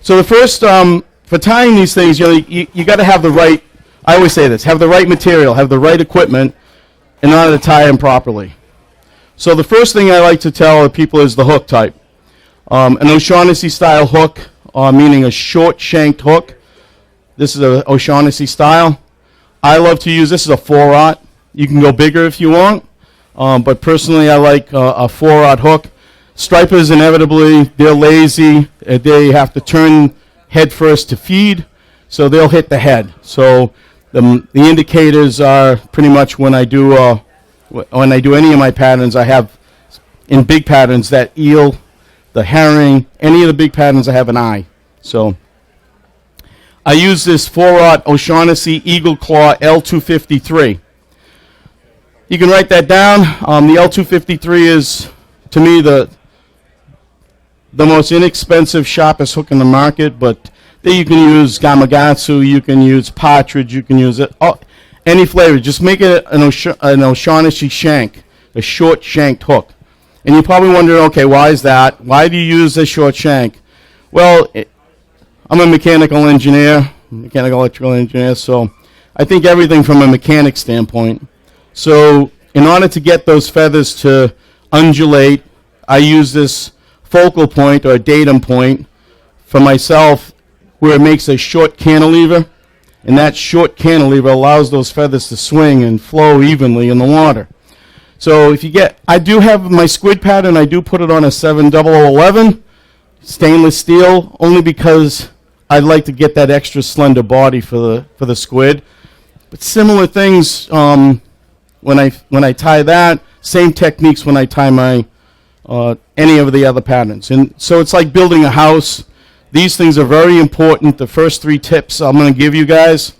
So the first, for tying these things, you got to have the right, I always say this, have the right material, have the right equipment in order to tie them properly. So the first thing I like to tell people is the hook type. An O'Shaughnessy style hook, meaning a short shanked hook. This is an O'Shaughnessy style. I love to use, this is a 4/0. You can go bigger if you want, but personally I like a 4/0 hook. Stripers, inevitably, they're lazy. They have to turn head first to feed, so they'll hit the head. So the indicators are pretty much when I do any of my patterns, I have in big patterns that eel, the herring, any of the big patterns I have an eye. So I use this 4/0 O'Shaughnessy Eagle Claw L253. You can write that down. The L253 is, to me, the most inexpensive, sharpest hook in the market, but there you can use Gamakatsu, you can use Partridge, you can use it, any flavor. Just make it an O'Shaughnessy shank, a short shanked hook. And you're probably wondering, okay, why is that? Why do you use a short shank? Well, I'm a mechanical electrical engineer, so I think everything from a mechanic standpoint. So in order to get those feathers to undulate, I use this focal point or a datum point for myself where it makes a short cantilever, and that short cantilever allows those feathers to swing and flow evenly in the water. So if you get, I do have my squid pattern, I do put it on a 70011 stainless steel, only because I'd like to get that extra slender body for the squid. But similar things when I tie that, same techniques when I tie my any of the other patterns. And so it's like building a house. These things are very important. The first 3 tips I'm going to give you guys,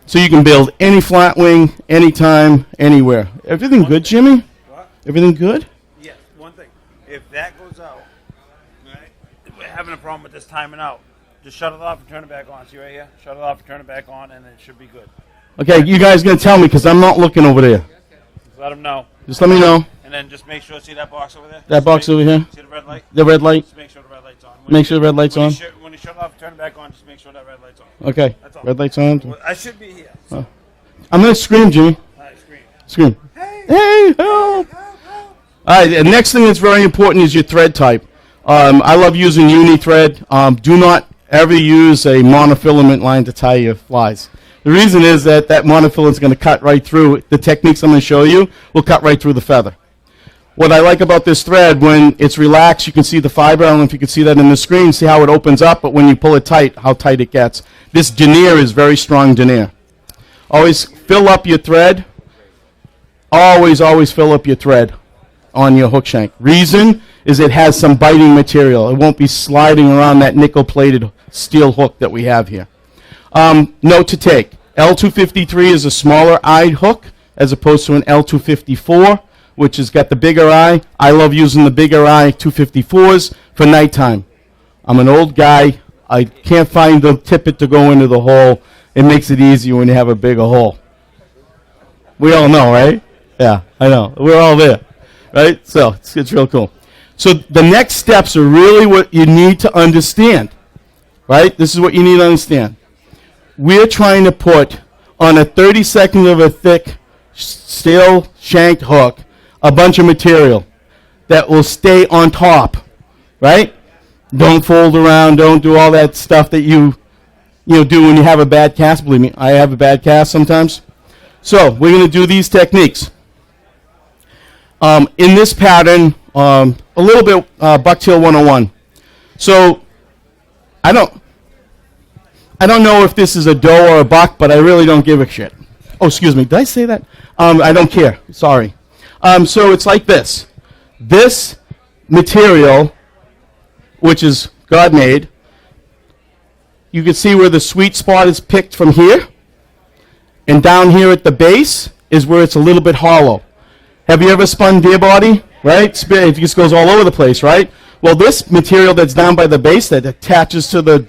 so you can build any flat wing, anytime, anywhere. Everything good, Jimmy? What? Everything good? Yes, one thing. If that goes out, right, if we're having a problem with this timing out, just shut it off and turn it back on. See right here? Shut it off and turn it back on, and it should be good. Okay, you guys going to tell me because I'm not looking over there. Just let them know. Just let me know. And then just make sure, see that box over there? That box over here? See the red light? The red light? Just make sure the red light's on. Make sure the red light's on? When you shut it off, turn it back on, just make sure that red light's on. Okay. That's all. Red light's on. Well, I should be here. So. I'm going to scream, Jimmy. All right, scream. Scream. Hey! Hey, help! All right, the next thing that's very important is your thread type. I love using uni thread. Do not ever use a monofilament line to tie your flies. The reason is that monofilament is going to cut right through. The techniques I'm going to show you will cut right through the feather. What I like about this thread, when it's relaxed, you can see the fiber. I don't know if you can see that in the screen, see how it opens up, but when you pull it tight, how tight it gets. This denier is very strong denier. Always fill up your thread. Always, always fill up your thread on your hook shank. Reason is it has some biting material. It won't be sliding around that nickel-plated steel hook that we have here. Note to take, L253 is a smaller eyed hook as opposed to an L254, which has got the bigger eye. I love using the bigger eye 254s for nighttime. I'm an old guy. I can't find the tippet to go into the hole. It makes it easier when you have a bigger hole. We all know, right? Yeah, I know. We're all there, right? So it's real cool. So the next steps are really what you need to understand, right? This is what you need to understand. We're trying to put on a 32nd of a thick steel shanked hook a bunch of material that will stay on top, right? Don't fold around, don't do all that stuff that you do when you have a bad cast. Believe me, I have a bad cast sometimes. So we're going to do these techniques. In this pattern, a little bit Bucktail 101. So I don't know if this is a doe or a buck, but I really don't give a shit. Oh, excuse me. Did I say that? I don't care. Sorry. So it's like this. This material, which is God-made, you can see where the sweet spot is picked from here. And down here at the base is where it's a little bit hollow. Have you ever spun deer body? Right? It just goes all over the place, right? Well, this material that's down by the base that attaches to the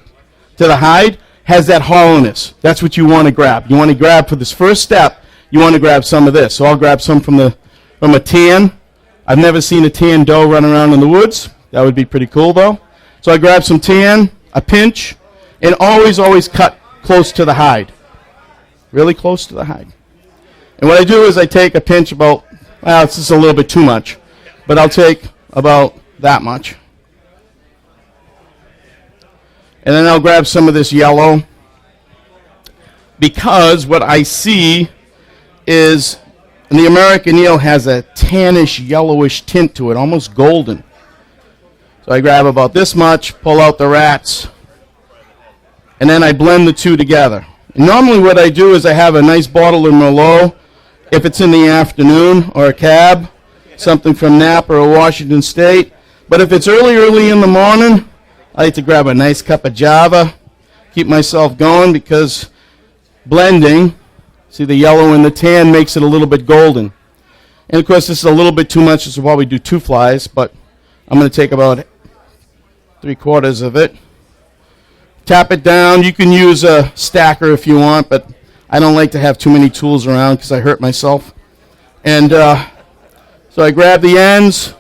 hide has that hollowness. That's what you want to grab. You want to grab for this first step, you want to grab some of this. So I'll grab some from a tan. I've never seen a tan doe run around in the woods. That would be pretty cool, though. So I grab some tan a pinch, and always, always cut close to the hide. Really close to the hide. And what I do is I take a pinch about, well, it's just a little bit too much, but I'll take about that much. And then I'll grab some of this yellow, because what I see is the American eel has a tannish, yellowish tint to it, almost golden. So I grab about this much, pull out the rats, and then I blend the two together. And normally what I do is I have a nice bottle of Merlot, if it's in the afternoon, or a cab, something from Napa or Washington State. But if it's early in the morning, I like to grab a nice cup of Java, keep myself going, because blending, see the yellow and the tan makes it a little bit golden. And of course this is a little bit too much, this will probably do 2 flies, but I'm going to take about 3/4 of it. Tap it down. You can use a stacker if you want, but I don't like to have too many tools around because I hurt myself. And so I grab the ends,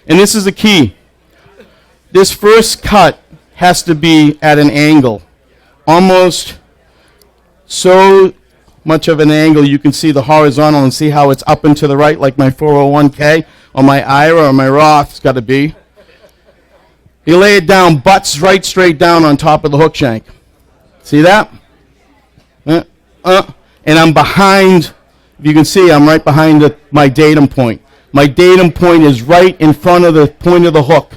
and this is the key. This first cut has to be at an angle, almost so much of an angle you can see the horizontal and see how it's up and to the right, like my 401k or my IRA or my Roth's got to be. You lay it down, butts right straight down on top of the hook shank. See that? And I'm behind, if you can see, I'm right behind my datum point. My datum point is right in front of the point of the hook.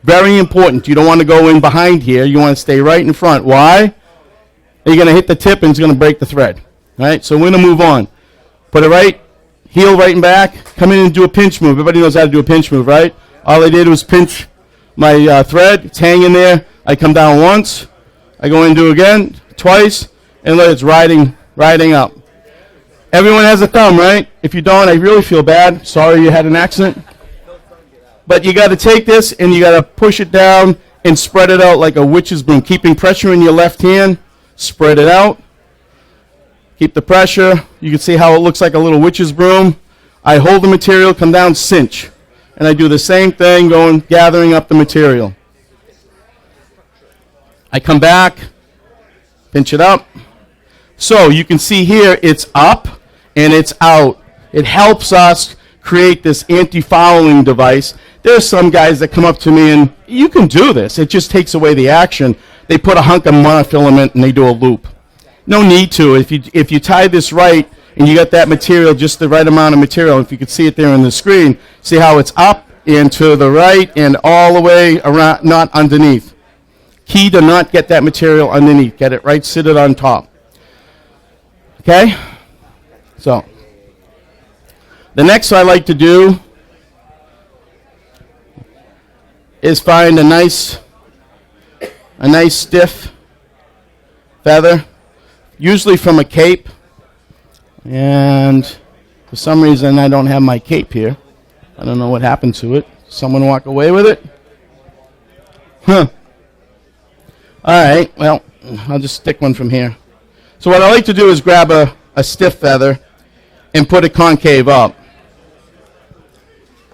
Very important. You don't want to go in behind here. You want to stay right in front. Why? You're going to hit the tip and it's going to break the thread. All right, so we're going to move on. Put it right, heel right and back. Come in and do a pinch move. Everybody knows how to do a pinch move, right? All I did was pinch my thread. It's hanging there. I come down once. I go in and do it again, twice, and look, it's riding up. Everyone has a thumb, right? If you don't, I really feel bad. Sorry you had an accident. But you got to take this and you got to push it down and spread it out like a witch's broom, keeping pressure in your left hand. Spread it out. Keep the pressure. You can see how it looks like a little witch's broom. I hold the material, come down, cinch. And I do the same thing, gathering up the material. I come back, pinch it up. So you can see here it's up and it's out. It helps us create this anti-fouling device. There's some guys that come up to me and, you can do this. It just takes away the action. They put a hunk of monofilament and they do a loop. No need to. If you tie this right and you got that material, just the right amount of material, if you could see it there on the screen, see how it's up and to the right and all the way around, not underneath. Key to not get that material underneath. Get it right, sit it on top. Okay? So, the next I like to do is find a nice stiff feather, usually from a cape. And for some reason I don't have my cape here. I don't know what happened to it. Someone walk away with it? Huh. All right, well, I'll just stick one from here. So what I like to do is grab a stiff feather and put it concave up.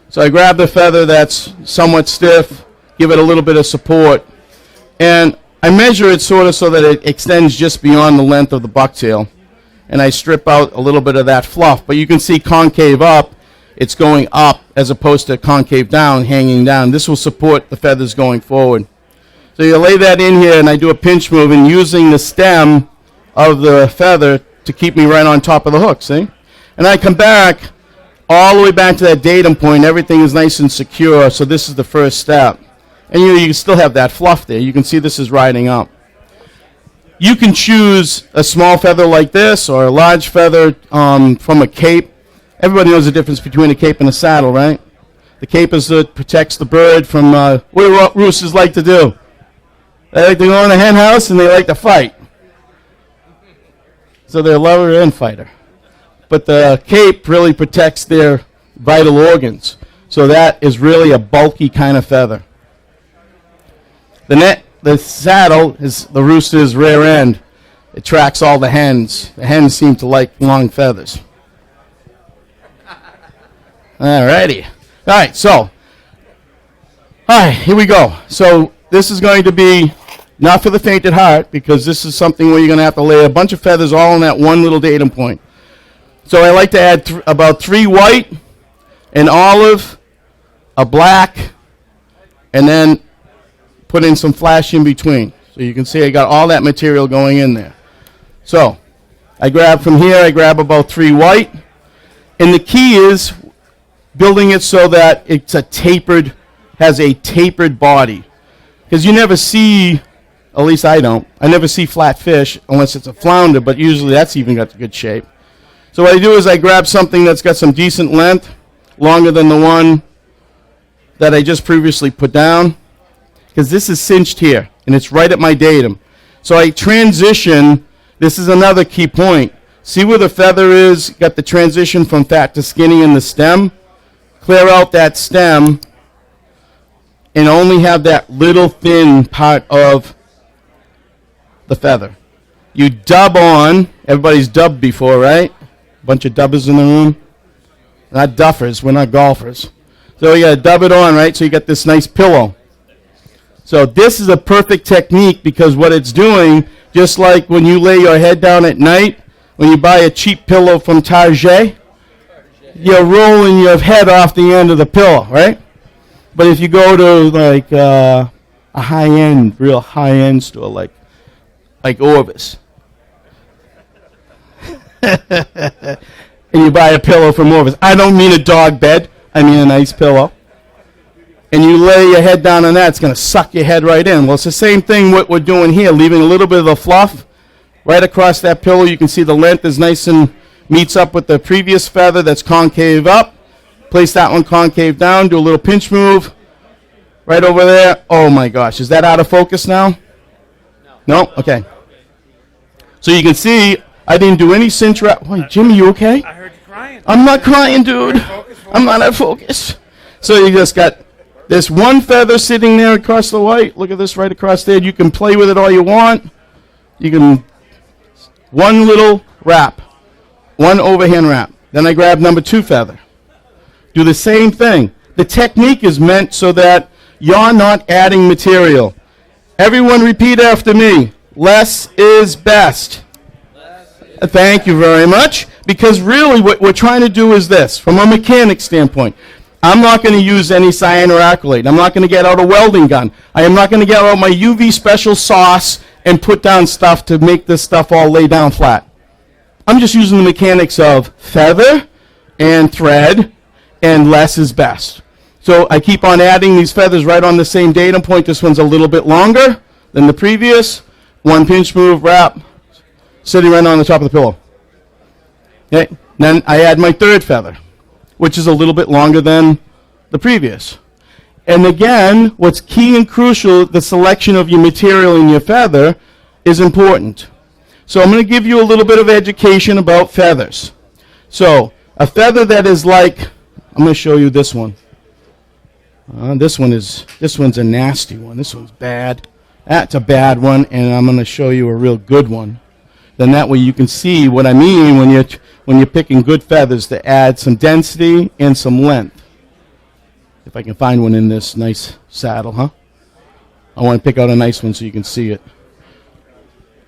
So I grab the feather that's somewhat stiff, give it a little bit of support, and I measure it sort of so that it extends just beyond the length of the bucktail. And I strip out a little bit of that fluff. But you can see concave up, it's going up as opposed to concave down, hanging down. This will support the feathers going forward. So you lay that in here and I do a pinch move and using the stem of the feather to keep me right on top of the hook, see? And I come back all the way back to that datum point. Everything is nice and secure, so this is the first step. And you still have that fluff there. You can see this is riding up. You can choose a small feather like this or a large feather from a cape. Everybody knows the difference between a cape and a saddle, right? The cape is that protects the bird from what do roosters like to do? They like to go in the hen house and they like to fight. So they're a lover and fighter. But the cape really protects their vital organs. So that is really a bulky kind of feather. The saddle is the rooster's rear end. It tracks all the hens. The hens seem to like long feathers. Alrighty. Alright, so. Alright, here we go. So this is going to be Not for the faint at heart, because this is something where you're going to have to lay a bunch of feathers all on that one little datum point. So I like to add about 3 white, an olive, a black, and then put in some flash in between. So you can see I got all that material going in there. So I grab from here, I grab about 3 white. And the key is building it so that it's has a tapered body. Because you never see, at least I don't, I never see flat fish unless it's a flounder, but usually that's even got good shape. So what I do is I grab something that's got some decent length, longer than the one that I just previously put down, because this is cinched here, and it's right at my datum. So I transition, this is another key point. See where the feather is, got the transition from fat to skinny in the stem? Clear out that stem, and only have that little thin part of the feather. You dub on, everybody's dubbed before, right? Bunch of dubbers in the room. Not duffers, we're not golfers. So you gotta dub it on, right? So you got this nice pillow. So this is a perfect technique because what it's doing, just like when you lay your head down at night, when you buy a cheap pillow from Target, you're rolling your head off the end of the pillow, right? But if you go to like a high-end, real high-end store like Orvis, and you buy a pillow from Orvis. I don't mean a dog bed. I mean a nice pillow. And you lay your head down on that, it's going to suck your head right in. Well, it's the same thing what we're doing here, leaving a little bit of the fluff right across that pillow. You can see the length is nice and meets up with the previous feather that's concave up. Place that one concave down, do a little pinch move right over there. Oh my gosh, is that out of focus now? No? Okay. So you can see I didn't do any cinch wrap. Wait, Jimmy, you okay? I heard you crying. I'm not crying, dude. I'm not out of focus. So you just got this one feather sitting there across the white. Look at this right across there. You can play with it all you want. You can, one little wrap, one overhand wrap. Then I grab number 2 feather. Do the same thing. The technique is meant so that you're not adding material. Everyone repeat after me. Less is best. Thank you very much. Because really what we're trying to do is this. From a mechanic standpoint, I'm not going to use any cyanoacrylate. I'm not going to get out a welding gun. I am not going to get out my UV special sauce and put down stuff to make this stuff all lay down flat. I'm just using the mechanics of feather and thread, and less is best. So I keep on adding these feathers right on the same datum point. This one's a little bit longer than the previous. One pinch move, wrap, sitting right on the top of the pillow. Okay. Then I add my 3rd feather, which is a little bit longer than the previous. And again, what's key and crucial, the selection of your material in your feather is important. So I'm going to give you a little bit of education about feathers. So a feather that is like, I'm going to show you this one. This one's a nasty one. This one's bad. That's a bad one, and I'm going to show you a real good one. Then that way you can see what I mean when you're picking good feathers to add some density and some length. If I can find one in this nice saddle, huh? I want to pick out a nice one so you can see it.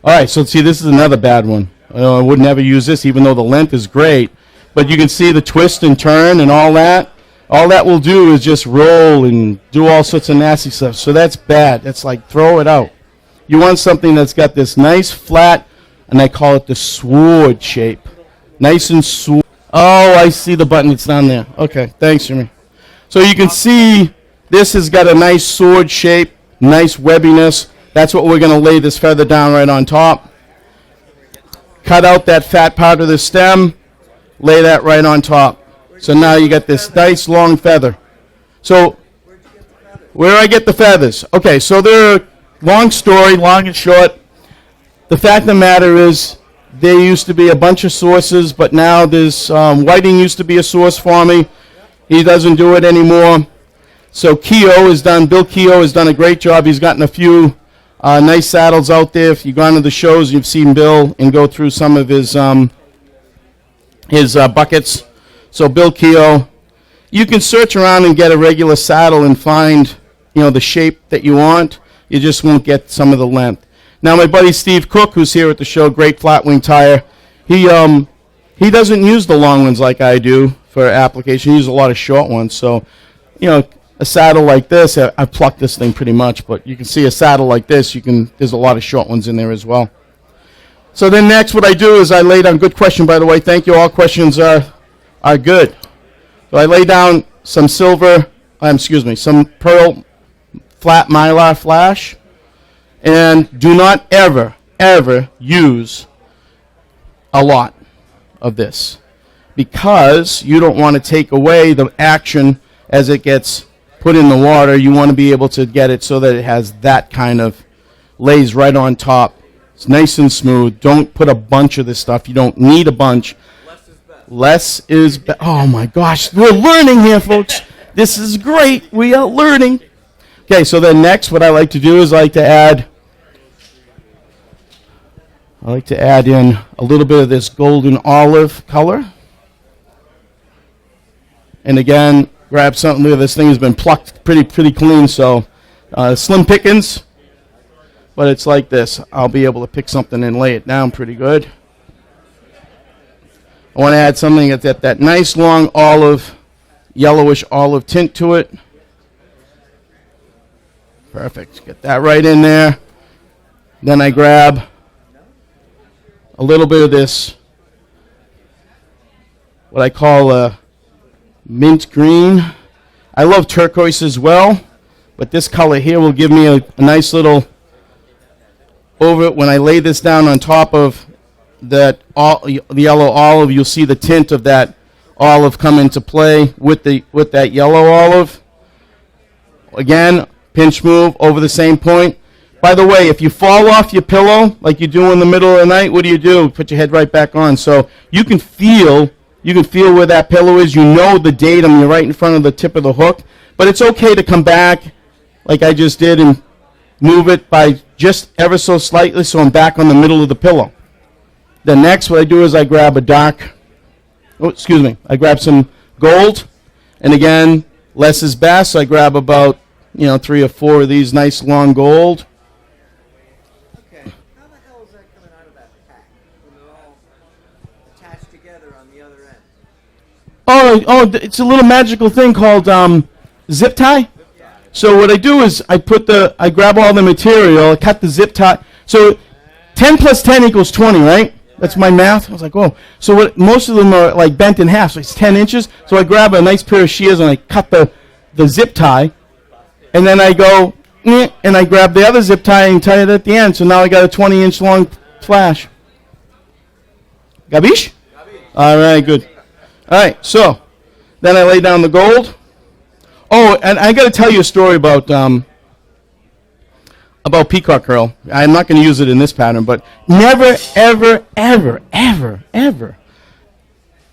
All right, so see, this is another bad one. I would never use this, even though the length is great. But you can see the twist and turn and all that. All that will do is just roll and do all sorts of nasty stuff. So that's bad. That's like throw it out. You want something that's got this nice flat, and I call it the sword shape. Nice and sword. Oh, I see the button. It's down there. Okay, thanks, Jimmy. So you can see this has got a nice sword shape, nice webbiness. That's what we're going to lay this feather down right on top. Cut out that fat part of the stem. Lay that right on top. So now you got this nice long feather. So where do I get the feathers? Okay, so they're long story, long and short. The fact of the matter is there used to be a bunch of sources, but now there's Whiting used to be a source for me. He doesn't do it anymore. So Bill Keogh has done a great job. He's gotten a few nice saddles out there. If you've gone to the shows, you've seen Bill and go through some of his buckets. So Bill Keogh, you can search around and get a regular saddle and find, the shape that you want. you just won't get some of the length. Now, my buddy Steve Cook, who's here at the show, great flat wing tire, he doesn't use the long ones like I do for application. He uses a lot of short ones. So, a saddle like this, I plucked this thing pretty much, but you can see a saddle like this, there's a lot of short ones in there as well. So then next what I do is I lay down, good question by the way, thank you, all questions are good. So I lay down some some pearl flat mylar flash, and do not ever, ever use a lot of this, because you don't want to take away the action as it gets put in the water. You want to be able to get it so that it has that kind of, lays right on top. It's nice and smooth. Don't put a bunch of this stuff. You don't need a bunch. Less is better. Oh my gosh, we're learning here, folks. This is great. We are learning. Okay, so then next what I like to do is I like to add in a little bit of this golden olive color. And again, grab something. Look, this thing has been plucked pretty clean, so slim pickings. But it's like this. I'll be able to pick something and lay it down pretty good. I want to add something that's that nice long olive, yellowish olive tint to it. Perfect. Get that right in there. Then I grab a little bit of this, what I call mint green. I love turquoise as well, but this color here will give me a nice little over it. When I lay this down on top of the yellow olive, you'll see the tint of that olive come into play with that yellow olive. Again, pinch move over the same point. By the way, if you fall off your pillow like you do in the middle of the night, what do? Put your head right back on. So you can feel where that pillow is. You know the datum. You're right in front of the tip of the hook. But it's okay to come back like I just did and move it by just ever so slightly so I'm back on the middle of the pillow. Then next what I do is I grab I grab some gold. And again, less is best. So I grab about 3 or 4 of these nice long gold. Okay, how the hell is that coming out of that pack when they're all attached together on the other end? Oh, it's a little magical thing called zip tie. So what I do is I grab all the material, I cut the zip tie. So 10 plus 10 equals 20, right? That's my math. I was like, oh. So most of them are like bent in half, so it's 10 inches. So I grab a nice pair of shears and I cut the zip tie. And then I go, and I grab the other zip tie and tie it at the end. So now I got a 20-inch long flash. Gabish? All right, good. All right, so then I lay down the gold. Oh, and I got to tell you a story about peacock curl. I'm not going to use it in this pattern, but never, ever, ever, ever, ever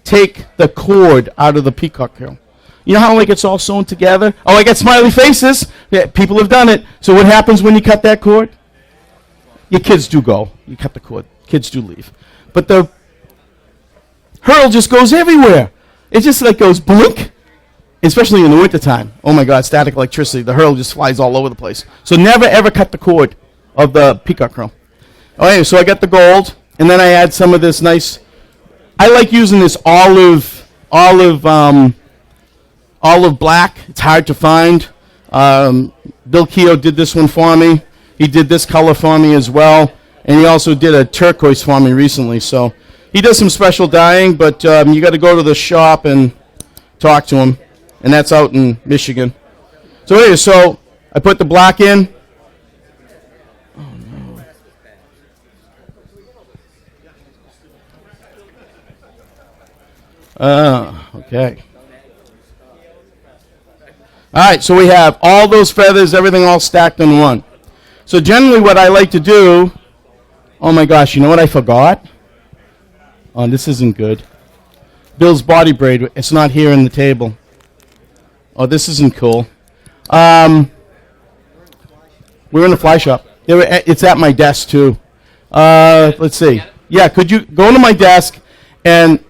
take the cord out of the peacock curl. You know how it's all sewn together? Oh, I got smiley faces. Yeah, people have done it. So what happens when you cut that cord? Your kids do go. You cut the cord. Kids do leave. But the hurl just goes everywhere. It just goes blink, especially in the wintertime. Oh my God, static electricity. The hurl just flies all over the place. So never ever cut the cord of the peacock curl. Okay, so I got the gold, and then I add some of this nice, I like using this olive black. It's hard to find. Bill Keogh did this one for me. He did this color for me as well. And he also did a turquoise for me recently. So he does some special dyeing, but you got to go to the shop and talk to him. And that's out in Michigan. So anyway, so I put the black in. Oh, no. Okay. All right, so we have all those feathers, everything all stacked in one. So generally what I like to do, oh my gosh, you know what I forgot? Oh, this isn't good. Bill's body braid, it's not here in the table. Oh, this isn't cool. We're in the fly shop. It's at my desk too. Let's see. Yeah, could you go to my desk and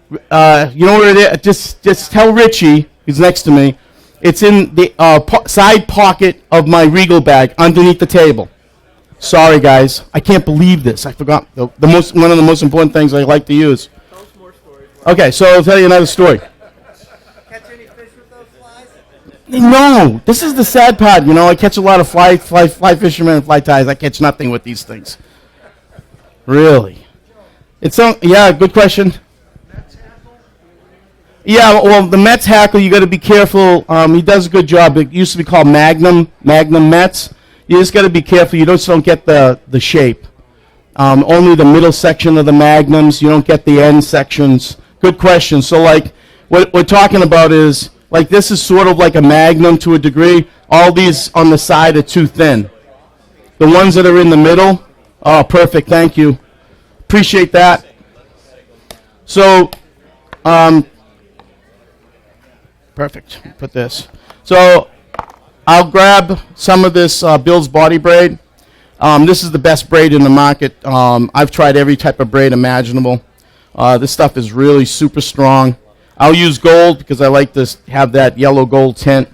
you know where it is? Just tell Richie, he's next to me, It's in the side pocket of my Regal bag underneath the table. Sorry, guys. I can't believe this. I forgot one of the most important things I like to use. Tell us more stories. Okay, so I'll tell you another story. Catch any fish with those flies? No, this is the sad part. You know, I catch a lot of fly fishermen and fly ties. I catch nothing with these things. Really? Yeah, good question. Yeah, well, the Mets hackle, you got to be careful. He does a good job. It used to be called Magnum Mets. You just got to be careful. You just don't get the shape. Only the middle section of the Magnums. You don't get the end sections. Good question. So, like, what we're talking about is, like, this is sort of like a Magnum to a degree. All these on the side are too thin. The ones that are in the middle, oh, perfect. Thank you. Appreciate that. So, perfect. Put this. So I'll grab some of this Bill's Body Braid. This is the best braid in the market. I've tried every type of braid imaginable. This stuff is really super strong. I'll use gold because I like to have that yellow gold tint.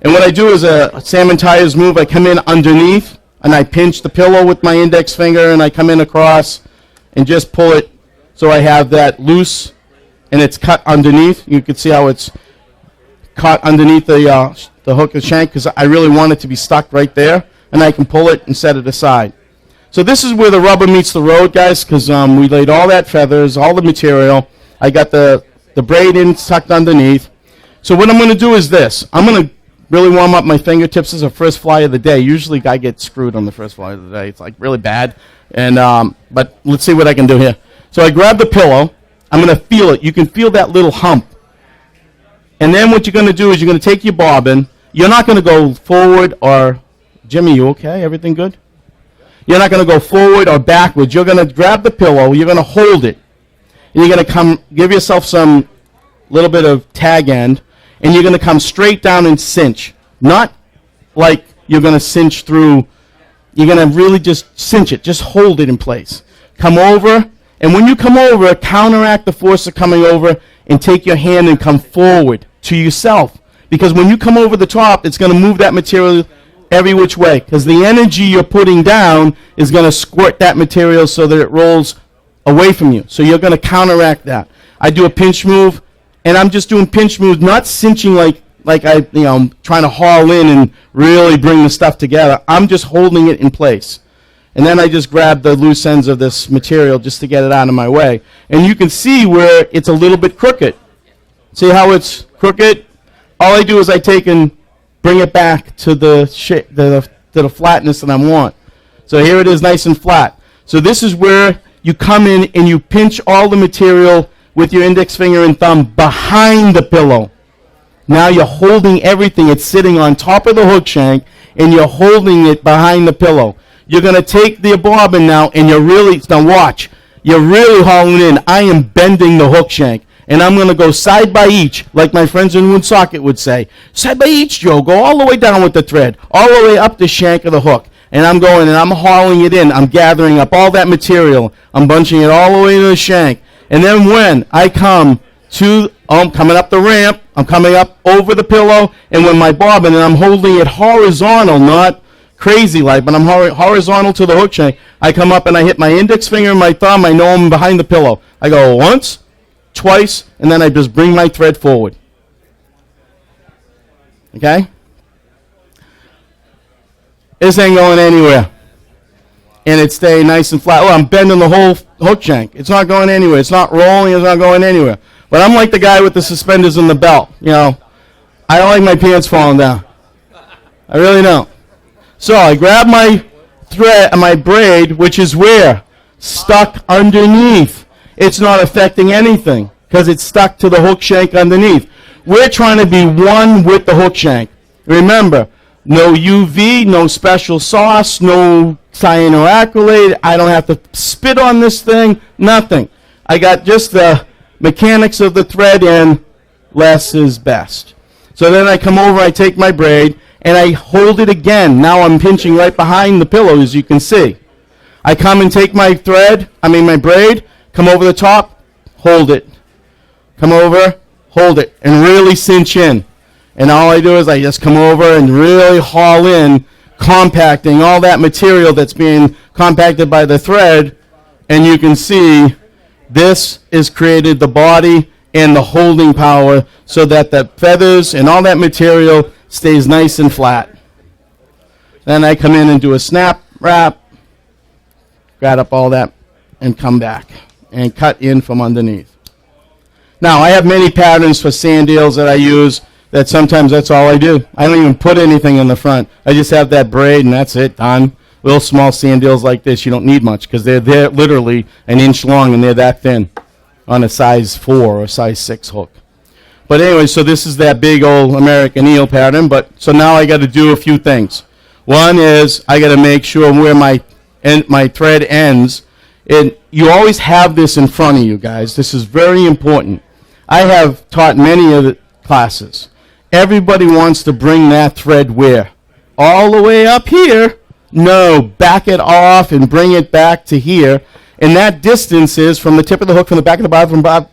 And what I do is a salmon tires move. I come in underneath and I pinch the pillow with my index finger and I come in across and just pull it so I have that loose and it's cut underneath. You can see how it's caught underneath the hook and shank because I really want it to be stuck right there, and I can pull it and set it aside. So this is where the rubber meets the road, guys, because we laid all that feathers, all the material. I got the braid in tucked underneath. So what I'm going to do is this. I'm going to really warm up my fingertips as a first fly of the day. Usually I get screwed on the first fly of the day. It's like really bad. And but let's see what I can do here. So I grab the pillow. I'm going to feel it. You can feel that little hump. And then what you're going to do is you're going to take your bobbin. You're not going to go forward or, Jimmy, you okay? Everything good? You're not going to go forward or backwards. You're going to grab the pillow. You're going to hold it. And you're going to give yourself some little bit of tag end. And you're going to come straight down and cinch. Not like you're going to cinch through. You're going to really just cinch it. Just hold it in place. Come over. And when you come over, counteract the force of coming over and take your hand and come forward to yourself. Because when you come over the top, it's going to move that material every which way. Because the energy you're putting down is going to squirt that material so that it rolls away from you. So you're going to counteract that. I do a pinch move, and I'm just doing pinch moves, not cinching like I'm trying to haul in and really bring the stuff together. I'm just holding it in place. And then I just grab the loose ends of this material just to get it out of my way. And you can see where it's a little bit crooked. See how it's crooked? All I do is I take and bring it back to the flatness that I want. So here it is nice and flat. So this is where you come in and you pinch all the material with your index finger and thumb behind the pillow. Now you're holding everything. It's sitting on top of the hook shank, and you're holding it behind the pillow. You're going to take the bobbin now, and now watch. You're really hauling in. I am bending the hook shank, and I'm going to go side by each, like my friends in Woonsocket would say. Side by each, Joe. Go all the way down with the thread, all the way up the shank of the hook. And I'm going, and I'm hauling it in. I'm gathering up all that material. I'm bunching it all the way to the shank. And then when I come I'm coming up the ramp, I'm coming up over the pillow, and when my bobbin, and I'm holding it horizontal, not crazy like, but I'm horizontal to the hook shank. I come up and I hit my index finger and my thumb. I know I'm behind the pillow. I go once, twice, and then I just bring my thread forward. Okay? This ain't going anywhere. And it's staying nice and flat. Oh, I'm bending the whole hook shank. It's not going anywhere. It's not rolling. It's not going anywhere. But I'm like the guy with the suspenders and the belt. You know, I don't like my pants falling down. I really don't. So I grab my thread, my braid, which is where? Stuck underneath. It's not affecting anything because it's stuck to the hook shank underneath. We're trying to be one with the hook shank. Remember, no UV, no special sauce, no cyanoacrylate. I don't have to spit on this thing, nothing. I got just the mechanics of the thread, and less is best. So then I come over, I take my braid, and I hold it again. Now I'm pinching right behind the pillow, as you can see. I come and take my my braid, come over the top, hold it. Come over, hold it, and really cinch in. And all I do is I just come over and really haul in, compacting all that material that's being compacted by the thread. And you can see this is created the body and the holding power so that the feathers and all that material stays nice and flat. Then I come in and do a snap wrap, grab up all that, and come back and cut in from underneath. Now, I have many patterns for sand eels that I use that sometimes that's all I do. I don't even put anything in the front. I just have that braid and that's it, done. Little small sand eels like this, you don't need much because they're literally an inch long and they're that thin on a size 4 or size 6 hook. But anyway, so this is that big old American eel pattern. But so now I got to do a few things. One is I got to make sure where my thread ends. And you always have this in front of you guys. This is very important. I have taught many of the classes. Everybody wants to bring that thread where? All the way up here. No, back it off and bring it back to here. And that distance is from the tip of the hook, from the back of the barb,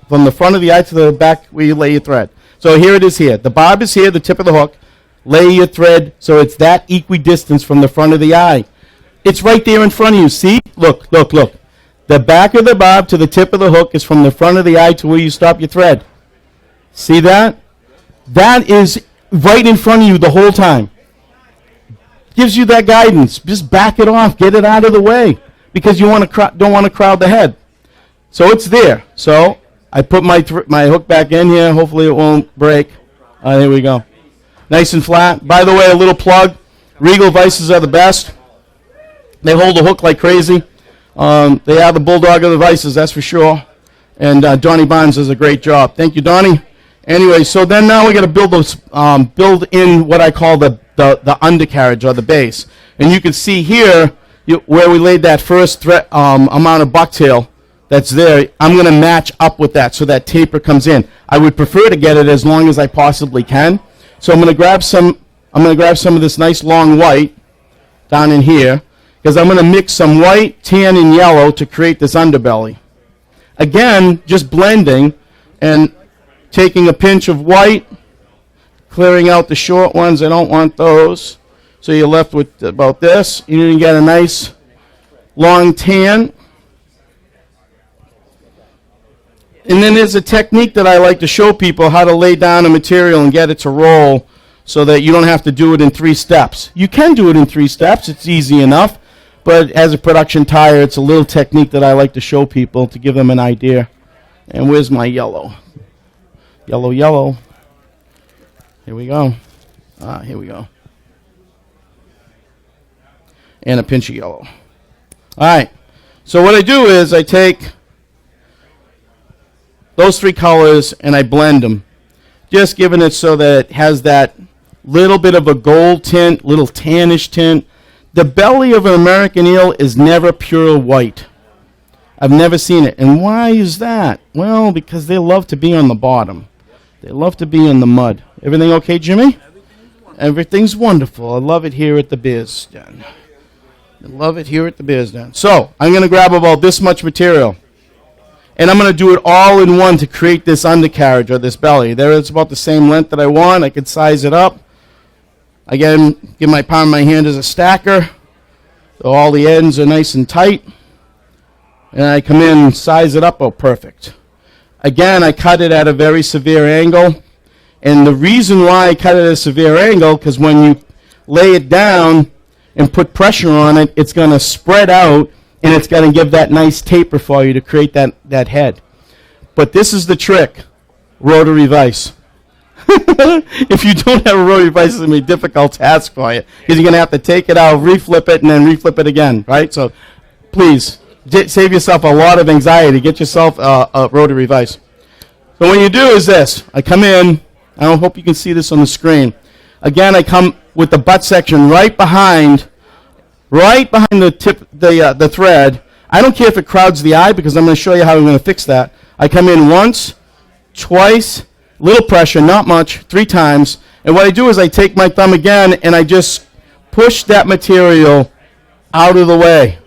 from the front of the eye to the back where you lay your thread. So here it is here. The barb is here, the tip of the hook. Lay your thread so it's that equidistance from the front of the eye. It's right there in front of you. See? Look, look, look. The back of the barb to the tip of the hook is from the front of the eye to where you stop your thread. See that? That is right in front of you the whole time. Gives you that guidance. Just back it off. Get it out of the way because you don't want to crowd the head. So it's there. So I put my hook back in here. Hopefully it won't break. There we go. Nice and flat. By the way, a little plug. Regal vices are the best. They hold the hook like crazy. They are the bulldog of the vices, that's for sure. And Donnie Barnes does a great job. Thank you, Donnie. Anyway, so then now we got to build in what I call the undercarriage or the base. And you can see here where we laid that first amount of bucktail that's there. I'm going to match up with that so that taper comes in. I would prefer to get it as long as I possibly can. So I'm going to grab some of this nice long white down in here because I'm going to mix some white, tan, and yellow to create this underbelly. Again, just blending and taking a pinch of white, clearing out the short ones. I don't want those. So you're left with about this. You can get a nice long tan. And then there's a technique that I like to show people how to lay down a material and get it to roll so that you don't have to do it in 3 steps. You can do it in 3 steps. It's easy enough. But as a production tire, it's a little technique that I like to show people to give them an idea. And where's my yellow? Yellow, yellow. Here we go. Here we go. And a pinch of yellow. All right. So what I do is I take those 3 colors and I blend them. Just giving it so that it has that little bit of a gold tint, little tannish tint. The belly of an American eel is never pure white. I've never seen it. And why is that? Well, because they love to be on the bottom. They love to be in the mud. Everything okay, Jimmy? Everything's wonderful. I love it here at the Bears Den. I love it here at the Bears Den. So I'm going to grab about this much material. And I'm going to do it all in one to create this undercarriage or this belly. There it's about the same length that I want. I can size it up. Again, give my palm of my hand as a stacker. So all the ends are nice and tight. And I come in and size it up. Oh, perfect. Again, I cut it at a very severe angle. And the reason why I cut it at a severe angle, because when you lay it down and put pressure on it, it's going to spread out, and it's going to give that nice taper for you to create that head. But this is the trick, rotary vise. If you don't have a rotary vise, it's going to be a difficult task for you, because you're going to have to take it out, reflip it, and then reflip it again, right? So please, save yourself a lot of anxiety. Get yourself a rotary vise. So what you do is this. I come in. I hope you can see this on the screen. Again, I come with the butt section right behind the tip, the thread. I don't care if it crowds the eye because I'm going to show you how I'm going to fix that. I come in once, twice, little pressure, not much, 3 times. And what I do is I take my thumb again and I just push that material out of the way.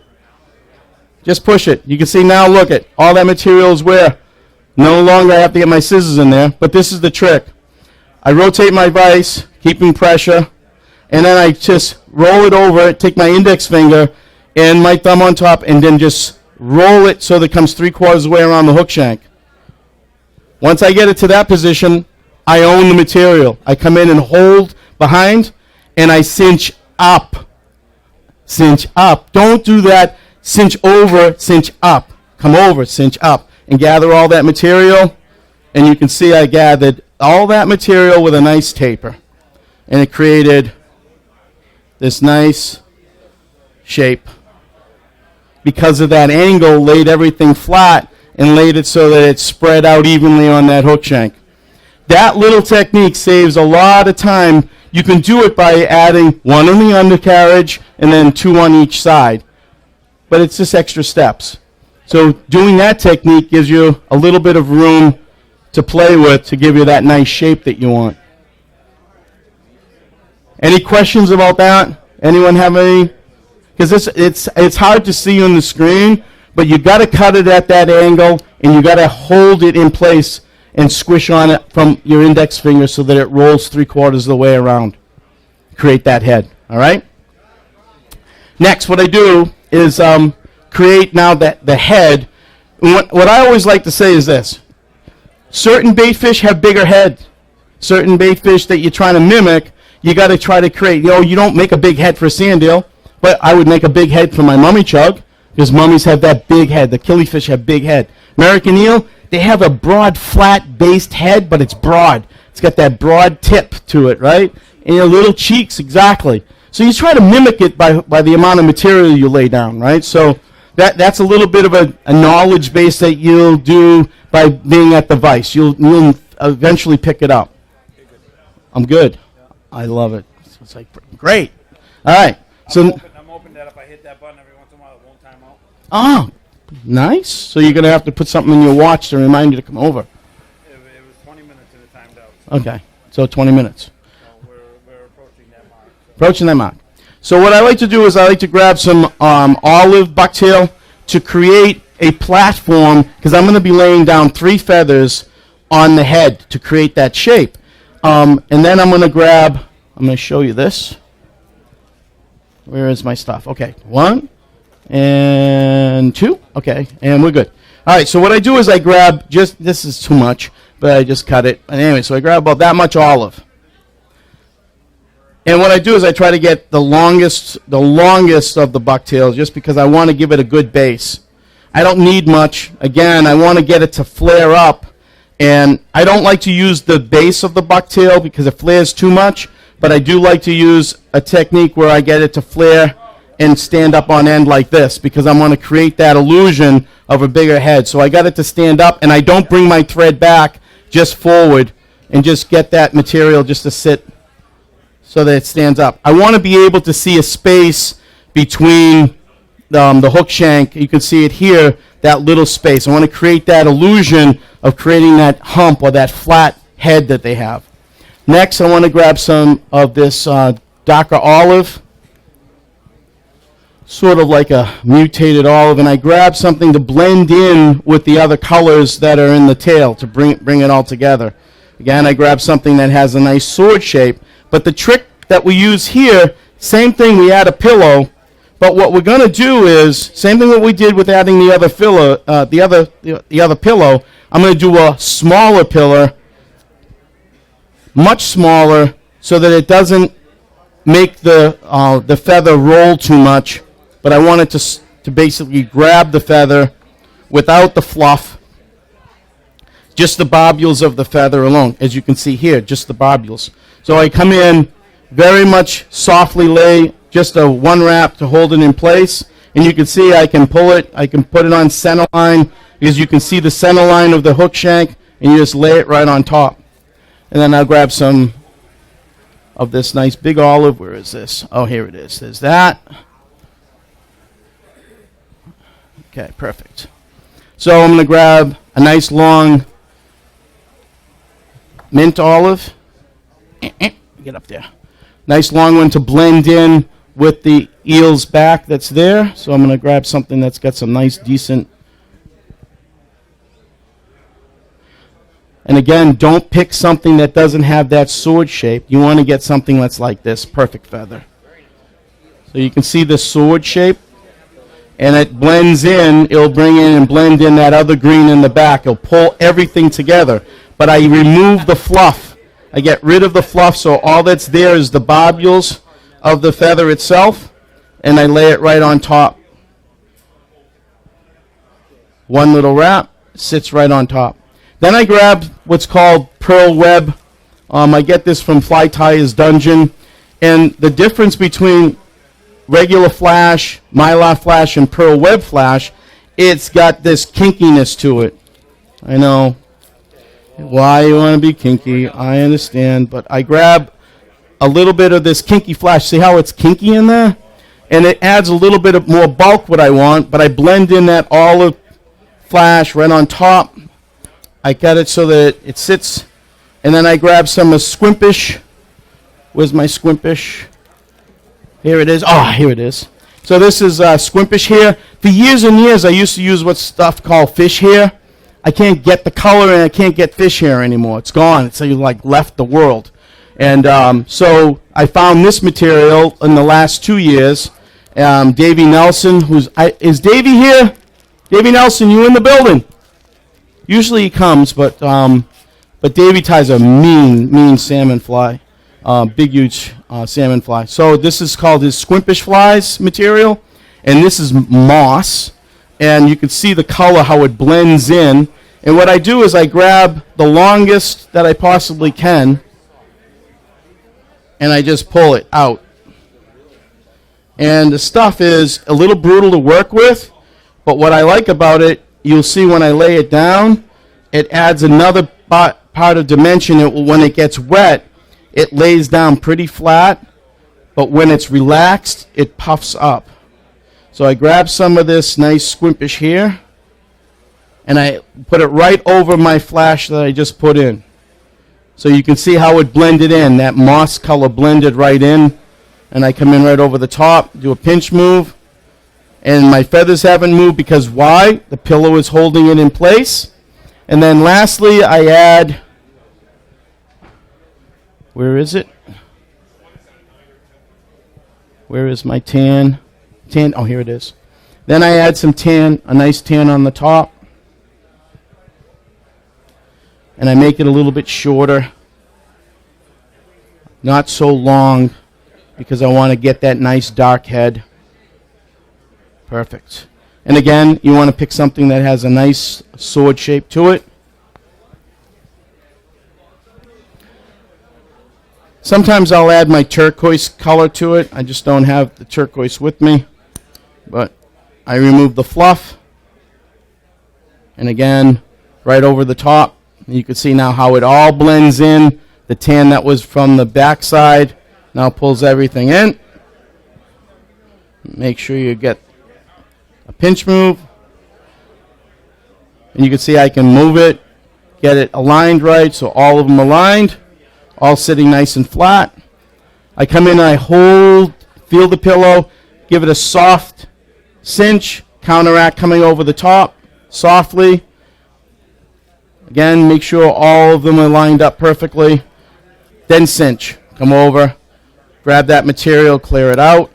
Just push it. You can see now, look at all that material is where no longer I have to get my scissors in there, but this is the trick. I rotate my vise, keeping pressure, and then I just roll it over, take my index finger and my thumb on top, and then just roll it so that it comes 3/4 of the way around the hook shank. Once I get it to that position, I own the material. I come in and hold behind, and I cinch up. Cinch up. Don't do that. Cinch over, cinch up. Come over, cinch up. And gather all that material. And you can see I gathered all that material with a nice taper. And it created this nice shape. Because of that angle, laid everything flat and laid it so that it spread out evenly on that hook shank. That little technique saves a lot of time. You can do it by adding one on the undercarriage and then 2 on each side. But it's just extra steps. So doing that technique gives you a little bit of room to play with to give you that nice shape that you want. Any questions about that? Anyone have any? Because it's hard to see on the screen, but you got to cut it at that angle, and you got to hold it in place and squish on it from your index finger so that it rolls 3/4 of the way around. Create that head. All right. Next, what I do is create now the head. What I always like to say is this: certain bait fish have bigger head. Certain bait fish that you're trying to mimic, you got to try to create. You don't make a big head for a sand eel, but I would make a big head for my mummy chug, because mummies have that big head. The killifish have big head. American eel, they have a broad, flat-based head, but it's broad. It's got that broad tip to it, right? And your little cheeks, exactly. So you try to mimic it by the amount of material you lay down, right? So that's a little bit of a knowledge base that you'll do by being at the vise. You'll eventually pick it up. I'm good. I love it. So it's like, great. All right. So I'm hoping that if I hit that button every once in a while, it won't time out. Oh, nice. So you're going to have to put something in your watch to remind you to come over. It was 20 minutes and it timed out. Okay. So 20 minutes. So we're approaching that mark. Approaching that mark. So what I like to do is I like to grab some olive bucktail to create a platform, because I'm going to be laying down 3 feathers on the head to create that shape. And then I'm going to show you this. Where is my stuff? Okay, 1 and 2. Okay, and we're good. All right, so what I do is I grab this is too much, but I just cut it. And anyway, so I grab about that much olive. And what I do is I try to get the longest of the bucktails, just because I want to give it a good base. I don't need much. Again, I want to get it to flare up. And I don't like to use the base of the bucktail because it flares too much, but I do like to use a technique where I get it to flare and stand up on end like this, because I want to create that illusion of a bigger head. So I got it to stand up, and I don't bring my thread back, just forward, and just get that material just to sit so that it stands up. I want to be able to see a space between the hook shank. You can see it here, that little space. I want to create that illusion of creating that hump or that flat head that they have. Next, I want to grab some of this darker olive, sort of like a mutated olive, and I grab something to blend in with the other colors that are in the tail to bring it all together. Again, I grab something that has a nice sword shape, but the trick that we use here, same thing, we add a pillow, but what we're going to do is, same thing that we did with adding the other pillow, the other pillow, I'm going to do a smaller pillar, much smaller, so that it doesn't make the feather roll too much, but I want it to basically grab the feather without the fluff, just the bobules of the feather alone, as you can see here, just the bobules. So I come in, very much softly lay just a 1 wrap to hold it in place, and you can see I can pull it, I can put it on center line, because you can see the center line of the hook shank, and you just lay it right on top. And then I'll grab some of this nice big olive. Where is this? Oh, here it is. There's that. Okay, perfect. So I'm going to grab a nice long mint olive. Get up there. Nice long one to blend in with the eel's back that's there. So I'm going to grab something that's got some nice, decent. And again, don't pick something that doesn't have that sword shape. You want to get something that's like this, perfect feather. So you can see the sword shape, and it blends in. It'll bring in and blend in that other green in the back. It'll pull everything together. But I remove the fluff. I get rid of the fluff, so all that's there is the bobules of the feather itself, and I lay it right on top. One little wrap sits right on top. Then I grab what's called pearl web. I get this from Fly Tier's Dungeon. And the difference between regular flash, mylar flash, and pearl web flash, it's got this kinkiness to it. I know. Why you want to be kinky, I understand. But I grab a little bit of this kinky flash. See how it's kinky in there? And it adds a little bit of more bulk what I want, but I blend in that olive flash right on top. I got it so that it sits, and then I grab some of Squimpish. Where's my Squimpish? Here it is. Oh, here it is. So this is Squimpish hair. For years and years, I used to use what's stuff called fish hair. I can't get the color, and I can't get fish hair anymore. It's gone. It's like left the world. And so I found this material in the last 2 years. Davey Nelson, is Davey here? Davey Nelson, you in the building? Usually he comes, but Davey ties a mean salmon fly, big huge salmon fly. So this is called his Squimpish flies material, and this is moss, and you can see the color how it blends in. And what I do is I grab the longest that I possibly can, and I just pull it out. And the stuff is a little brutal to work with, but what I like about it, you'll see when I lay it down, it adds another part of dimension. When it gets wet, it lays down pretty flat, but when it's relaxed, it puffs up. So I grab some of this nice Squimpish here, and I put it right over my flash that I just put in. So you can see how it blended in. That moss color blended right in, and I come in right over the top, do a pinch move, and my feathers haven't moved because why? The pillow is holding it in place. And then lastly, I add, where is it? Where is my tan? Oh, here it is. Then I add some tan, a nice tan on the top. And I make it a little bit shorter. Not so long, because I want to get that nice dark head. Perfect. And again, you want to pick something that has a nice sword shape to it. Sometimes I'll add my turquoise color to it. I just don't have the turquoise with me. But I remove the fluff. And again, right over the top. You can see now how it all blends in. The tan that was from the back side now pulls everything in. Make sure you get a pinch move, and you can see I can move it, get it aligned right, so all of them aligned, all sitting nice and flat. I come in and I hold, feel the pillow, give it a soft cinch, counteract coming over the top, softly. Again, make sure all of them are lined up perfectly. Then cinch, come over, grab that material, clear it out.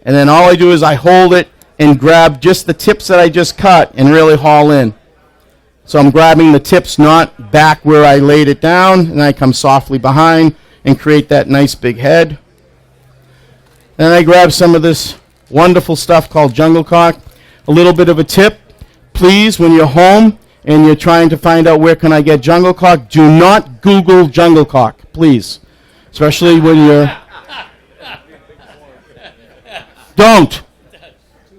And then all I do is I hold it and grab just the tips that I just cut and really haul in. So I'm grabbing the tips, not back where I laid it down, and I come softly behind and create that nice big head. Then I grab some of this wonderful stuff called jungle cock. A little bit of a tip, please, when you're home and you're trying to find out where can I get jungle cock, do not Google jungle cock, please. Especially when you're... Don't.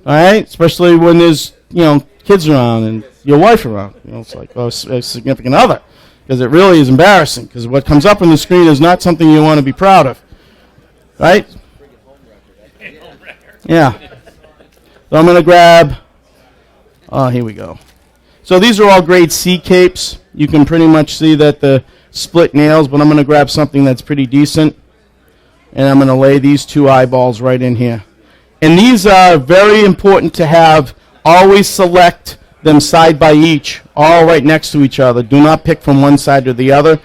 All right? Especially when there's, kids around and your wife around. It's like, a significant other. Because it really is embarrassing. Because what comes up on the screen is not something you want to be proud of. Right? Yeah. So I'm going to grab, here we go. So these are all grade C capes. You can pretty much see that the split nails, but I'm going to grab something that's pretty decent. And I'm going to lay these two eyeballs right in here. And these are very important to have. Always select them side by each, all right next to each other. Do not pick from one side or the other.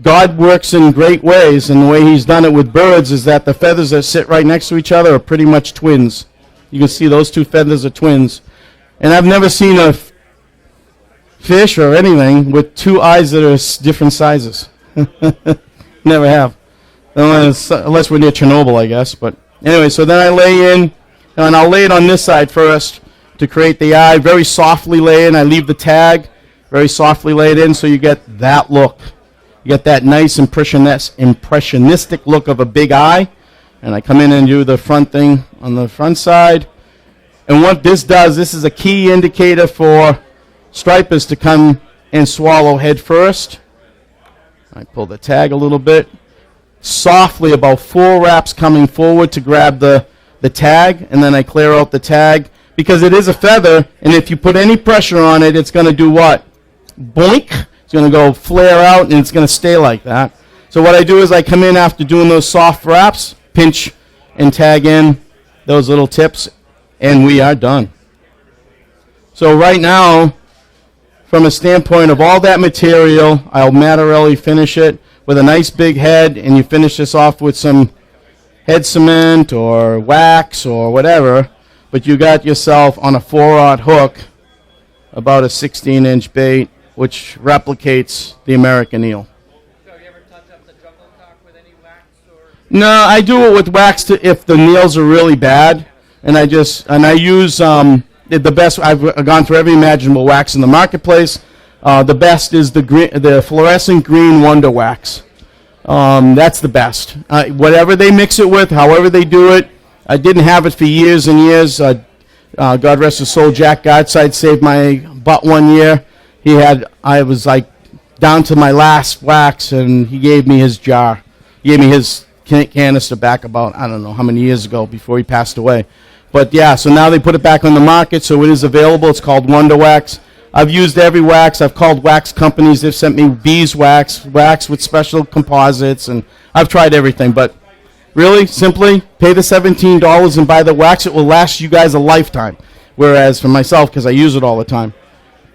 God works in great ways, and the way he's done it with birds is that the feathers that sit right next to each other are pretty much twins. You can see those two feathers are twins. And I've never seen a fish or anything with two eyes that are different sizes. Never have. Unless we're near Chernobyl, I guess. But anyway, so then I lay in, and I'll lay it on this side first to create the eye. Very softly lay in. I leave the tag, very softly lay it in, so you get that look. You get that nice impressionistic look of a big eye. And I come in and do the front thing on the front side. And what this does, this is a key indicator for stripers to come and swallow head first. I pull the tag a little bit. Softly, about 4 wraps coming forward to grab the tag, and then I clear out the tag. Because it is a feather, and if you put any pressure on it, it's going to do what? Boink. It's going to go flare out, and it's going to stay like that. So what I do is I come in after doing those soft wraps, pinch and tag in those little tips, and we are done. So right now, from a standpoint of all that material, I'll Mattarelli finish it with a nice big head, and you finish this off with some head cement or wax or whatever, but you got yourself on a 4-aught hook about a 16-inch bait, which replicates the American eel. So you ever touch up the jungle cock with any wax or? No, I do it with wax if the nails are really bad, and I use the best. I've gone through every imaginable wax in the marketplace. The best is the fluorescent green Wonder Wax. That's the best. Whatever they mix it with, however they do it. I didn't have it for years and years. God rest his soul, Jack Gardside saved my butt one year. I was like down to my last wax, and he gave me his jar. He gave me his canister back about, I don't know how many years ago before he passed away. But yeah, so now they put it back on the market, so it is available. It's called Wonder Wax. I've used every wax. I've called wax companies. They've sent me beeswax, wax with special composites, and I've tried everything. But really, simply, pay the $17 and buy the wax. It will last you guys a lifetime. Whereas for myself, because I use it all the time.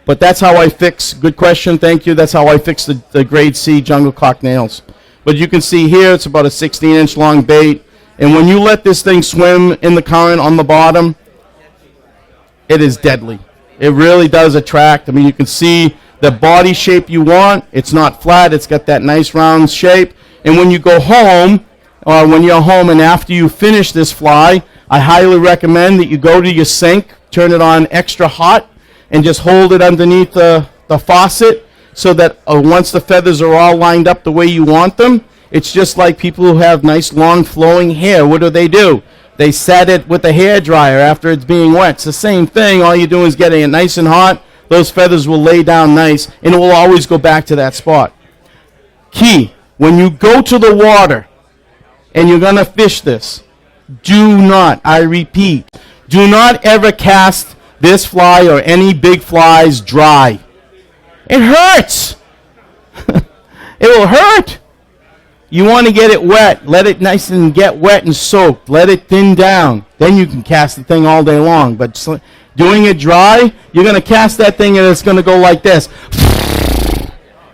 But that's how I fix, good question, thank you. That's how I fix the grade C jungle cock nails. But you can see here, it's about a 16-inch long bait. And when you let this thing swim in the current on the bottom, it is deadly. It really does attract. I mean, you can see the body shape you want. It's not flat. It's got that nice round shape. And when you go home, or when you're home and after you finish this fly, I highly recommend that you go to your sink, turn it on extra hot, and just hold it underneath the faucet so that once the feathers are all lined up the way you want them, it's just like people who have nice long flowing hair. What do? They set it with a hair dryer after it's being wet. It's the same thing. All you're doing is getting it nice and hot. Those feathers will lay down nice, and it will always go back to that spot. Key, when you go to the water and you're going to fish this, do not, I repeat, do not ever cast this fly or any big flies dry. It hurts. It will hurt. You want to get it wet. Let it nice and get wet and soaked. Let it thin down. Then you can cast the thing all day long. But doing it dry, you're going to cast that thing and it's going to go like this.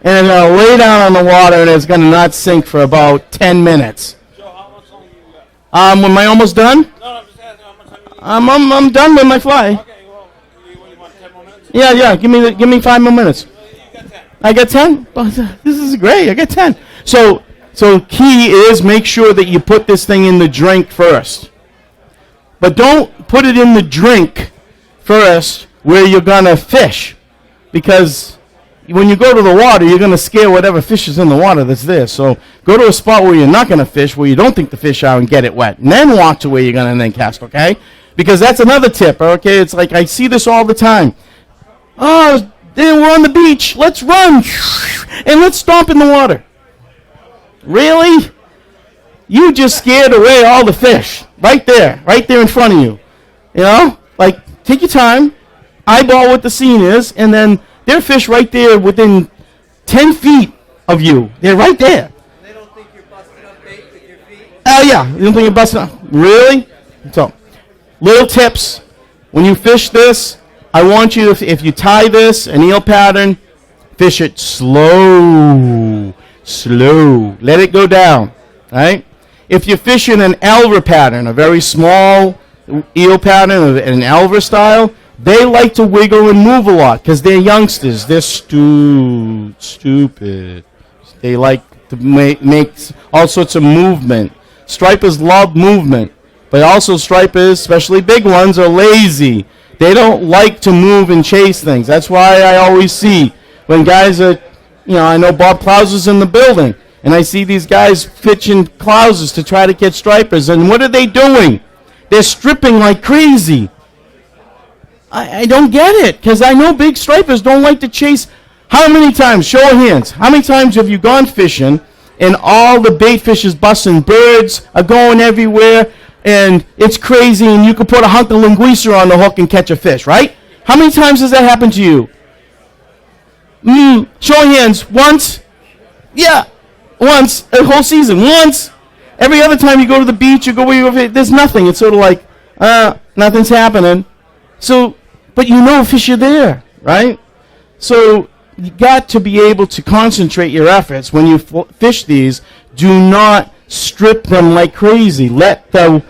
And it's going to lay down on the water and it's going to not sink for about 10 minutes. So how much longer you got? Am I almost done? No, I'm just asking how much time you need. I'm done with my fly. Okay, well, you want 10 more minutes? Yeah. Give me 5 more minutes. You got 10. I got 10? This is great. I got 10. So key is make sure that you put this thing in the drink first. But don't put it in the drink first where you're going to fish. Because when you go to the water, you're going to scare whatever fish is in the water that's there. So go to a spot where you're not going to fish, where you don't think the fish are, and get it wet. And then walk to where you're going to then cast, okay? Because that's another tip, okay? It's like I see this all the time. Oh, then we're on the beach. Let's run. And let's stomp in the water. Really? You just scared away all the fish. Right there in front of you. You know? Like, take your time, eyeball what the scene is, and then there are fish right there within 10 feet of you. They're right there. They don't think you're busting up bait with your feet? Oh, yeah. You don't think you're busting up? Really? So, little tips. When you fish this, I want you, if you tie this, an eel pattern, fish it slow. Let it go down, right? If you're fishing an elver pattern, a very small eel pattern, an elver style, they like to wiggle and move a lot because they're youngsters. They're stupid. They like to make all sorts of movement. Stripers love movement, but also stripers, especially big ones, are lazy. They don't like to move and chase things. That's why I always see when guys are, I know Bob Klaus is in the building, and I see these guys pitching Klauses to try to catch stripers, and what are they doing? They're stripping like crazy. I don't get it, because I know big stripers don't like to chase. How many times, show of hands, how many times have you gone fishing and all the bait fish is busting, birds are going everywhere, and it's crazy, and you could put a hunk of linguiça on the hook and catch a fish, right? How many times has that happened to you? Show of hands, once? Yeah, once, a whole season, once. Every other time you go to the beach, you go where you go, there's nothing. It's sort of like, nothing's happening. So, but fish are there, right? So you got to be able to concentrate your efforts when you fish these. Do not strip them like crazy. Let the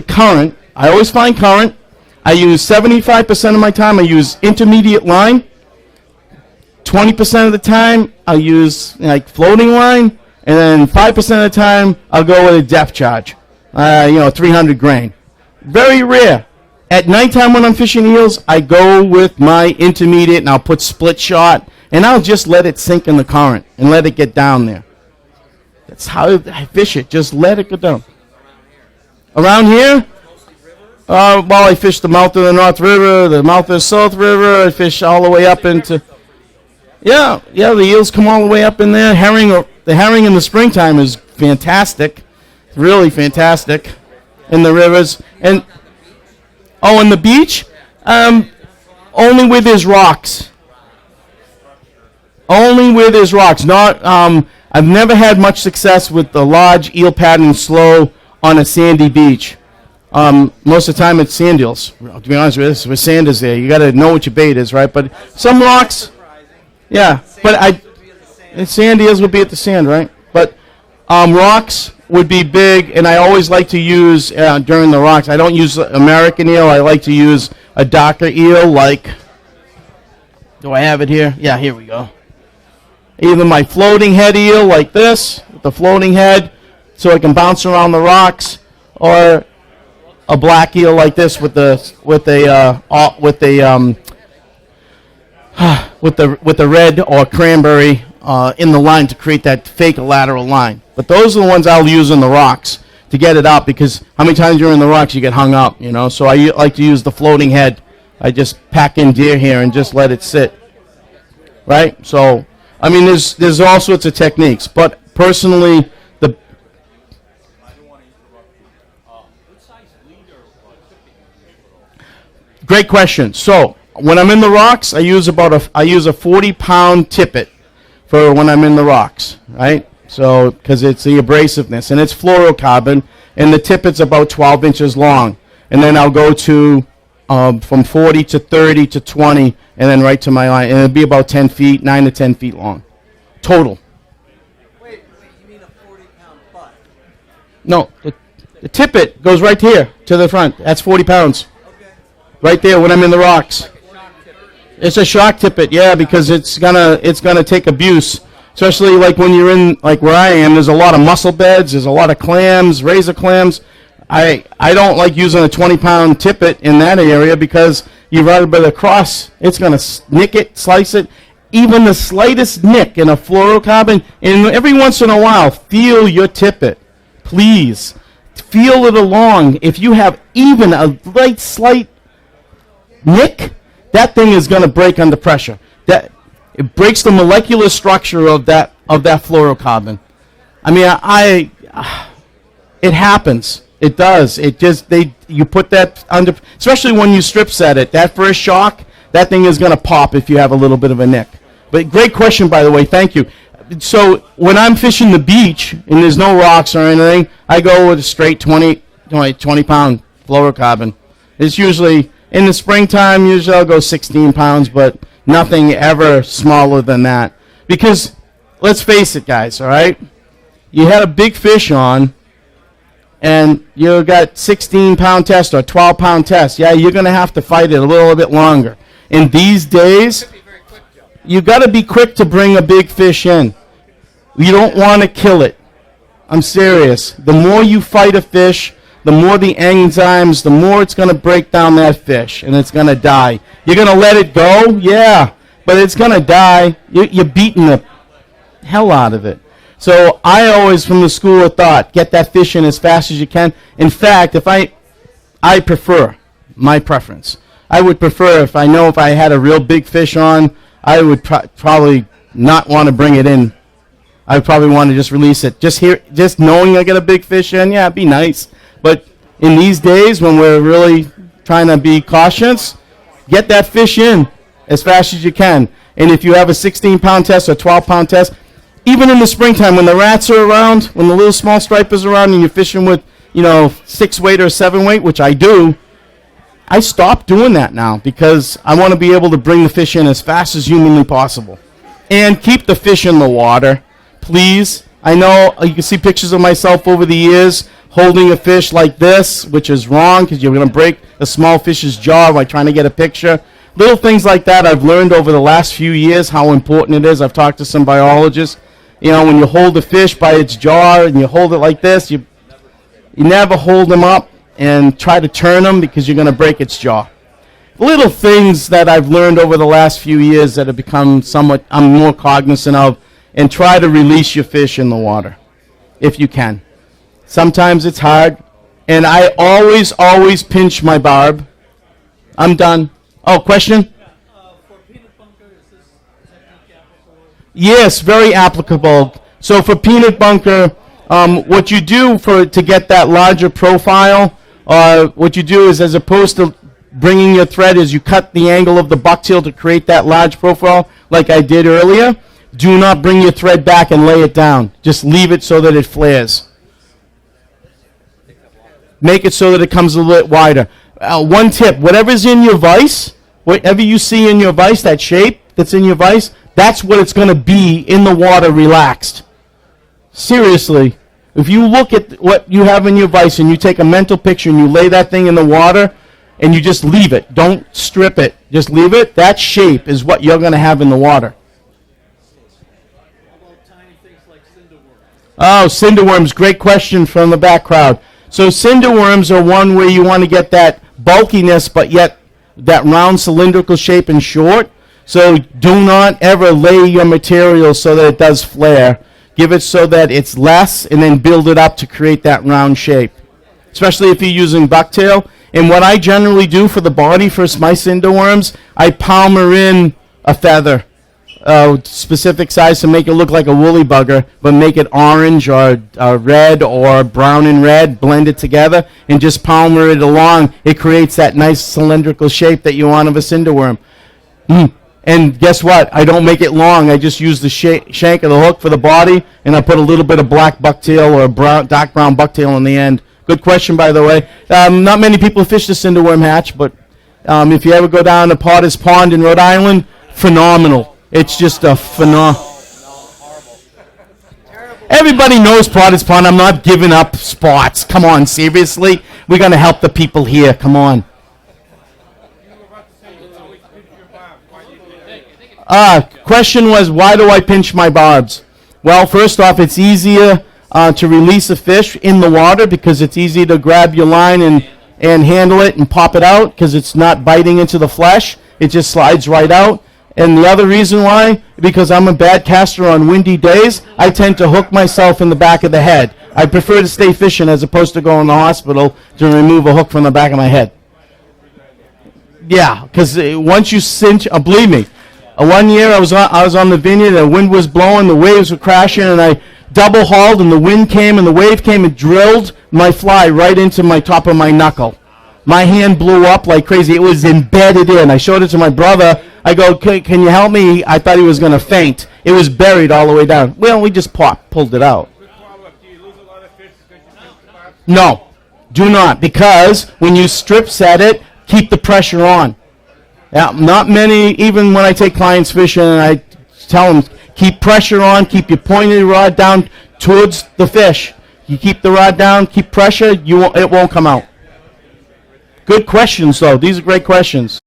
current. I always find current. I use 75% of my time. I use intermediate line. 20% of the time I use like floating line, and then 5% of the time I'll go with a depth charge. 300 grain. Very rare. At nighttime when I'm fishing eels, I go with my intermediate and I'll put split shot and I'll just let it sink in the current and let it get down there. That's how I fish it. Just let it go down. Around here? I fish the mouth of the North River, the mouth of the South River. I fish all the way up into... Yeah, the eels come all the way up in there. The herring in the springtime is fantastic. It's really fantastic in the rivers. And... on the beach? Only where there's rocks. Only where there's rocks. I've never had much success with the large eel pattern slow on a sandy beach. Most of the time it's sand eels. To be honest with you, with sand is there. You got to know what your bait is, right? But some rocks, yeah. But sand eels would be at the sand, right? But rocks would be big, and I always like to use during the rocks. I don't use American eel. I like to use a darker eel like, do I have it here? Yeah, here we go. Either my floating head eel like this, with the floating head, so I can bounce around the rocks, or a black eel like this with the red or cranberry in the line to create that fake lateral line. But those are the ones I'll use in the rocks to get it up, because how many times you're in the rocks you get hung up, So I like to use the floating head. I just pack in deer here and just let it sit. Right? So, I mean, there's all sorts of techniques. But personally, great question. So, when I'm in the rocks, I use a 40-pound tippet for when I'm in the rocks, right? So, because it's the abrasiveness, and it's fluorocarbon, and the tippet's about 12 inches long. And then I'll go to from 40 to 30 to 20, and then right to my line. And it'll be about 10 feet, 9 to 10 feet long, total. Wait, you mean a 40-pound butt? No, the tippet goes right here to the front. That's 40 pounds. Okay. Right there when I'm in the rocks. It's a shock tippet, yeah, because it's gonna take abuse. Especially like when you're in, like where I am, there's a lot of mussel beds, there's a lot of clams, razor clams. I don't like using a 20-pound tippet in that area, because you run it by the cross, it's going to nick it, slice it. Even the slightest nick in a fluorocarbon, and every once in a while, feel your tippet. Please, feel it along. If you have even a slight nick, that thing is going to break under pressure. It breaks the molecular structure of that fluorocarbon. I mean, it happens. It does. You put that under, especially when you strip set it. That first shock, that thing is going to pop if you have a little bit of a nick. But great question, by the way. Thank you. So when I'm fishing the beach and there's no rocks or anything, I go with a straight 20-pound fluorocarbon. It's usually In the springtime, usually I'll go 16 pounds, but nothing ever smaller than that. Because, let's face it, guys, all right? You had a big fish on, and you got 16-pound test or 12-pound test. Yeah, you're going to have to fight it a little bit longer. In these days, you got to be quick to bring a big fish in. You don't want to kill it. I'm serious. The more you fight a fish, the more the enzymes, the more it's going to break down that fish, and it's going to die. You're going to let it go? Yeah, but it's going to die. You're beating the hell out of it. So I always, from the school of thought, get that fish in as fast as you can. In fact, if I prefer, my preference, I would prefer if I know if I had a real big fish on, I would probably not want to bring it in. I would probably want to just release it. Just knowing I get a big fish in, yeah, it'd be nice. But in these days when we're really trying to be cautious, get that fish in as fast as you can. And if you have a 16-pound test or 12-pound test, even in the springtime when the rats are around, when the little small stripers are around and you're fishing with, 6-weight or 7-weight, which I do, I stopped doing that now because I want to be able to bring the fish in as fast as humanly possible. And keep the fish in the water, please. I know you can see pictures of myself over the years holding a fish like this, which is wrong because you're going to break a small fish's jaw by trying to get a picture. Little things like that I've learned over the last few years how important it is. I've talked to some biologists. When you hold the fish by its jaw and you hold it like this, you never hold them up and try to turn them because you're going to break its jaw. Little things that I've learned over the last few years that have become somewhat, I'm more cognizant of, and try to release your fish in the water if you can. Sometimes it's hard, and I always pinch my barb. I'm done. Oh, question? For peanut bunker, is this technique applicable? Yes, very applicable. So for peanut bunker, what you do to get that larger profile, what you do is, as opposed to bringing your thread, is you cut the angle of the bucktail to create that large profile like I did earlier. Do not bring your thread back and lay it down. Just leave it so that it flares. Make it so that it comes a little bit wider. One tip, whatever's in your vise, whatever you see in your vise, that shape that's in your vise, that's what it's going to be in the water relaxed. Seriously, if you look at what you have in your vise and you take a mental picture and you lay that thing in the water and you just leave it, don't strip it, just leave it, that shape is what you're going to have in the water. How about tiny things like cinder worms? Oh, cinder worms, great question from the back crowd. So cinder worms are one where you want to get that bulkiness, but yet that round cylindrical shape and short. So do not ever lay your material so that it does flare. Give it so that it's less, and then build it up to create that round shape, especially if you're using bucktail. And what I generally do for the body for my cinder worms, I palmer in a feather, specific size to make it look like a woolly bugger, but make it orange or red or brown and red, blend it together, and just palmer it along. It creates that nice cylindrical shape that you want of a cinder worm. And guess what? I don't make it long. I just use the shank of the hook for the body, and I put a little bit of black bucktail or dark brown bucktail on the end. Good question, by the way. Not many people fish the cinder worm hatch, but if you ever go down to Potter's Pond in Rhode Island, phenomenal. It's just a phenomenal. Everybody knows Potter's Pond. I'm not giving up spots. Come on, seriously? We're going to help the people here. Come on. Question was, why do I pinch my barbs? Well, first off, it's easier to release a fish in the water because it's easy to grab your line and handle it and pop it out because it's not biting into the flesh. It just slides right out. And the other reason why, because I'm a bad caster on windy days, I tend to hook myself in the back of the head. I prefer to stay fishing as opposed to going to the hospital to remove a hook from the back of my head. Yeah, because once you cinch, believe me, one year I was on the vineyard, the wind was blowing, the waves were crashing, and I double hauled, and the wind came, and the wave came and drilled my fly right into my top of my knuckle. My hand blew up like crazy. It was embedded in. I showed it to my brother. I go, can you help me? I thought he was going to faint. It was buried all the way down. Well, we just pulled it out. No, do not, because when you strip set it, keep the pressure on. Yeah, not many, even when I take clients fishing and I tell them, keep pressure on, keep your pointed rod down towards the fish. You keep the rod down, keep pressure, it won't come out. Good questions, though. These are great questions.